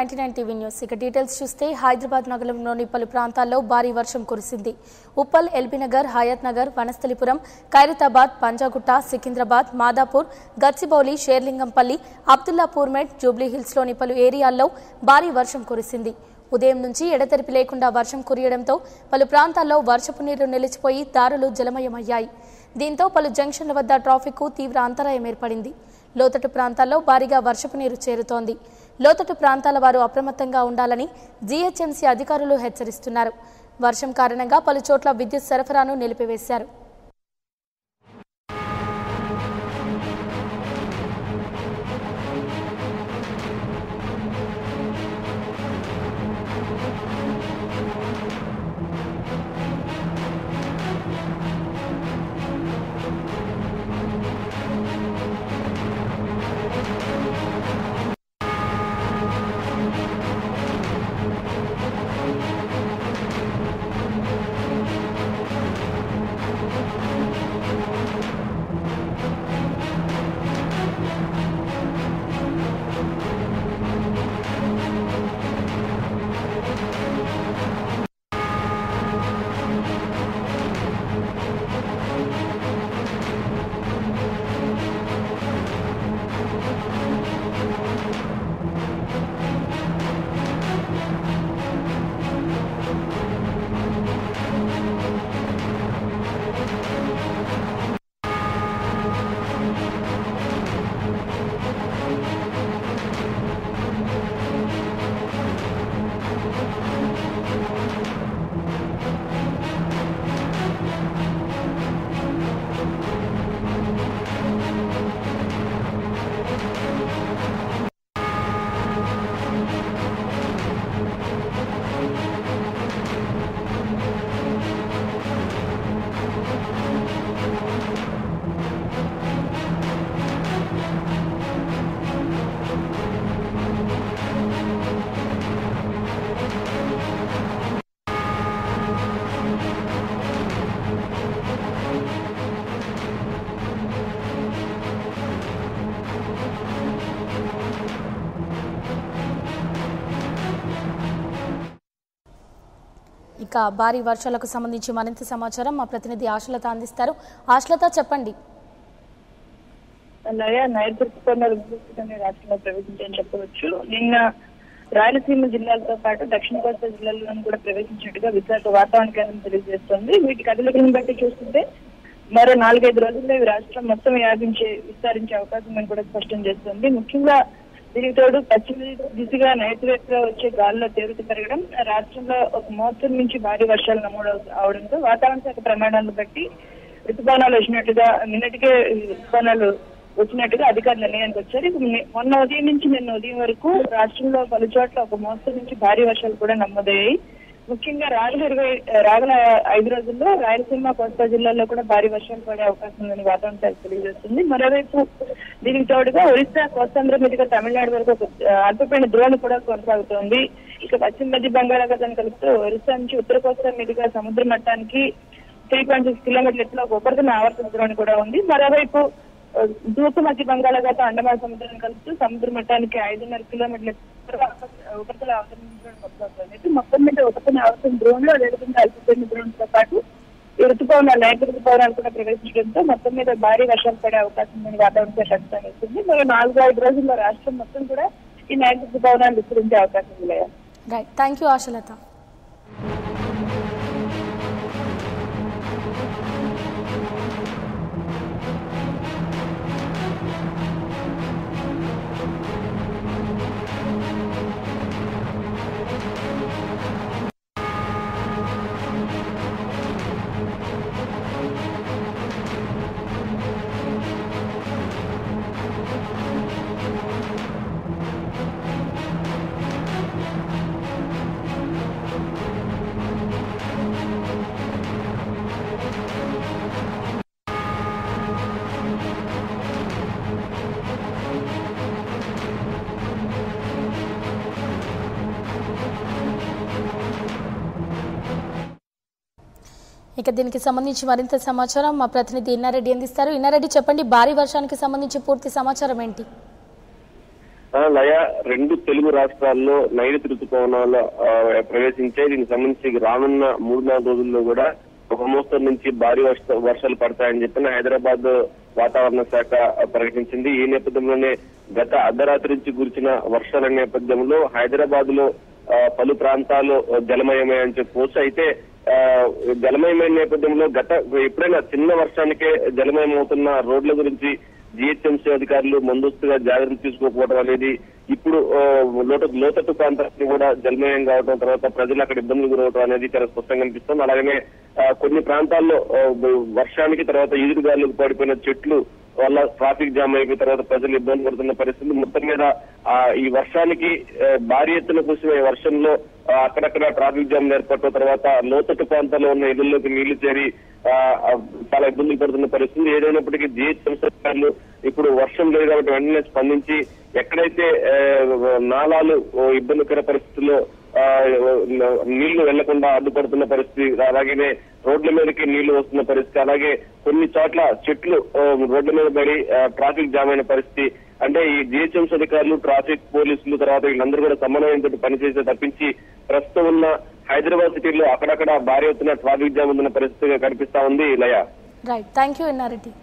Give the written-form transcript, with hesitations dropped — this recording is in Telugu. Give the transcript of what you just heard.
99 టీవీ న్యూస్ ఇక డీటెయిల్స్ చూస్తే హైదరాబాద్ నగరంలోని పలు ప్రాంతాల్లో భారీ వర్షం కురిసింది. ఉప్పల్, ఎల్బీనగర్, హయత్ నగర్, వనస్థలిపురం, ఖైరతాబాద్, పంజాగుట్ట, సికింద్రాబాద్, మాదాపూర్, గచ్చిబౌలి, షేర్లింగంపల్లి, అబ్దుల్లాపూర్ మెట్, జూబ్లీ హిల్స్లోని పలు ఏరియాల్లో భారీ వర్షం కురిసింది. ఉదయం నుంచి ఎడతెరిపి లేకుండా వర్షం కురియడంతో పలు ప్రాంతాల్లో వర్షపు నీరు నిలిచిపోయి దారులు జలమయమయ్యాయి. దీంతో పలు జంక్షన్ల వద్ద ట్రాఫిక్కు తీవ్ర అంతరాయం ఏర్పడింది. లోతట్టు ప్రాంతాల్లో భారీగా వర్షపు నీరు చేరుతోంది. లోతట్టు ప్రాంతాల వారు అప్రమత్తంగా ఉండాలని జీహెచ్ఎంసీ అధికారులు హెచ్చరిస్తున్నారు. వర్షం కారణంగా పలు చోట్ల విద్యుత్ సరఫరాను నిలిపివేశారు. ఇక భారీ వర్షాలకు సంబంధించి మరింత సమాచారం మా ప్రతినిధి ఆశలత అందిస్తారు. ఆశలత, చెప్పండి. నైరుతి ఋతుపవనాలు రాష్ట్రంలో ప్రవేశించాయని చెప్పవచ్చు. నిన్న రాయలసీమ జిల్లాలతో పాటు దక్షిణ కోస్తా జిల్లాలను కూడా ప్రవేశించినట్టుగా విశాఖ వాతావరణ కేంద్రం తెలియజేస్తోంది. వీటి కదలికలను బట్టి చూస్తుంటే మరో 4-5 రోజుల్లో ఇవి రాష్ట్రం మొత్తం విస్తరించే అవకాశం అని కూడా స్పష్టం చేస్తుంది. ముఖ్యంగా దీనికి తోడు పశ్చిమ దిశగా నైరుతి వైపుగా వచ్చే గాలుల తీవ్రత పెరగడం, రాష్ట్రంలో ఒక మోస్తరు నుంచి భారీ వర్షాలు నమోదు అవడంతో వాతావరణ శాఖ ప్రమాణాలను బట్టి ఋతుపవనాలు వచ్చినట్టుగా నిన్నటికే ఋతుపవనాలు వచ్చినట్టుగా అధికారులు నిర్ణయానికి వచ్చారు. మొన్న ఉదయం నుంచి నిన్న ఉదయం వరకు రాష్ట్రంలో పలు చోట్ల ఒక మోస్తరు నుంచి భారీ వర్షాలు కూడా నమోదయ్యాయి. ముఖ్యంగా రాగల 5 రోజుల్లో రాయలసీమ కోస్తా జిల్లాల్లో కూడా భారీ వర్షాలు పడే అవకాశం ఉందని వాతావరణ శాఖ తెలియజేస్తుంది. మరోవైపు దీనికి తోడుగా ఒరిస్సా, కోస్తాంధ్ర మీదుగా తమిళనాడు వరకు అల్పపీడన ద్రోణి కూడా కొనసాగుతోంది. ఇక పశ్చిమ మధ్య బంగాళాఖాతాన్ని కలుపుతూ ఒరిస్సా నుంచి ఉత్తర కోస్తా మీదుగా సముద్ర మట్టానికి 3.6 కిలోమీటర్ల ఎత్తులో ఒక ఉపరితల ఆవర్తన ద్రోణి కూడా ఉంది. మరోవైపు తూర్పు మధ్య బంగాళాఖాతం అండమాన్ సముద్రాన్ని కలుపుతూ సముద్ర మట్టానికి 5.5 కిలోమీటర్ల ఉపరితల ఆవర్తన కొనసాగుతుంది. మొత్తం మీద ఉపరితల ఆవర్తన ద్రోణులు, అదేవిధంగా అల్పపీడన ద్రోణితో పాటు ఈ నైరుతి ఋతుపవనాలు కూడా ప్రవేశించడంతో మొత్తం మీద భారీ వర్షాలు పడే అవకాశం ఉందని వాతావరణ శాఖ అంచనా వేస్తుంది. మరి 4-5 రోజుల్లో రాష్ట్రం మొత్తం కూడా ఈ నైరుతి ఋతుపవనాలు విస్తరించే అవకాశం ఉంది. Thank you Ashalatha. ఇక దీనికి సంబంధించి మరింత సమాచారం మా ప్రతినిధి ఇన్నారెడ్డి అందిస్తారు. ఇన్నారెడ్డి, చెప్పండి, భారీ వర్షానికి సంబంధించి పూర్తి సమాచారం ఏంటి? లయ రెండు తెలుగు రాష్ట్రాల్లో నైరుతి రుతుపవనాలు ప్రవేశించాయి. దీనికి సంబంధించి రానున్న 3-4 రోజుల్లో కూడా ఒక మోస్తరు నుంచి భారీ వర్షాలు పడతాయని చెప్పిన హైదరాబాద్ వాతావరణ శాఖ ప్రకటించింది. ఈ నేపథ్యంలోనే గత అర్ధరాత్రి నుంచి కురిసిన వర్షాల నేపథ్యంలో హైదరాబాద్ లో పలు ప్రాంతాలు జలమయమని చెప్పుకోవచ్చు. అయితే జలమయమైన నేపథ్యంలో ఎప్పుడైనా చిన్న వర్షానికే జలమయం అవుతున్న రోడ్ల గురించి జిహెచ్ఎంసీ అధికారులు ముందస్తుగా జాగ్రత్తలు తీసుకోకపోవడం అనేది ఇప్పుడు లోతట్టు ప్రాంతాన్ని కూడా జలమయం కావడం, తర్వాత ప్రజలు అక్కడ ఇబ్బందులు గురవడం అనేది చాలా స్పష్టంగా కనిపిస్తుంది. అలాగనే కొన్ని ప్రాంతాల్లో వర్షానికి తర్వాత ఈదురుగాలులకు పడిపోయిన చెట్లు వల్ల ట్రాఫిక్ జామ్ అయిపోయిన తర్వాత ప్రజలు ఇబ్బంది పడుతున్న పరిస్థితి. మొత్తం మీద ఈ వర్షానికి భారీ ఎత్తున కురిసిన వర్షంలో అక్కడక్కడ ట్రాఫిక్ జామ్ ఏర్పడిన తర్వాత లోతట్టు ప్రాంతాల్లో ఉన్న ఇళ్లలోకి నీళ్లు చేరి చాలా ఇబ్బందులు పడుతున్న పరిస్థితి. ఏదైనప్పటికీ జిహెచ్ఎంసీ అధికారులు ఇప్పుడు వర్షం లేదు కాబట్టి వెంటనే స్పందించి ఎక్కడైతే నాలాలు ఇబ్బందికర పరిస్థితుల్లో నీళ్లు వెళ్లకుండా అడ్డుపడుతున్న పరిస్థితి, అలాగే రోడ్ల మీదకి నీళ్లు వస్తున్న పరిస్థితి, అలాగే కొన్ని చోట్ల చెట్లు రోడ్ల మీద పడి ట్రాఫిక్ జామ్ అయిన పరిస్థితి. అంటే ఈ జిహెచ్ఎంసీ అధికారులు, ట్రాఫిక్ పోలీసులు తర్వాత వీళ్ళందరూ కూడా సమన్వయంతో పనిచేసే తప్పించి ప్రస్తుతం ఉన్న హైదరాబాద్ సిటీలో అక్కడక్కడ భారీ ఎత్తున ట్రాఫిక్ జామ్ ఉన్న పరిస్థితిగా కనిపిస్తా ఉంది. లయ. Right, thank you Ennareddy.